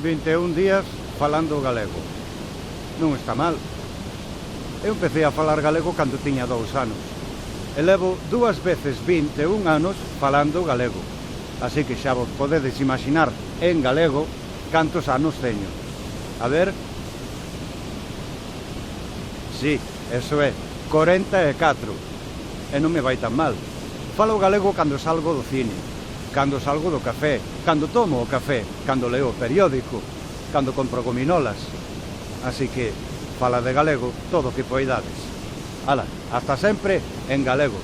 21 días falando galego. Non está mal. Eu empecé a falar galego cando tiña 2 anos. E levo 2 veces 21 anos falando galego. Así que xa vos podedes imaginar en galego cantos anos teño. A ver... Sí, eso é, 44. E non me vai tan mal. Falo galego cando salgo do cine, cando salgo do café, cando tomo o café, cando leo o periódico, cando compro gominolas. Así que, fala de galego todo o que poidades. Ala, hasta sempre en galego.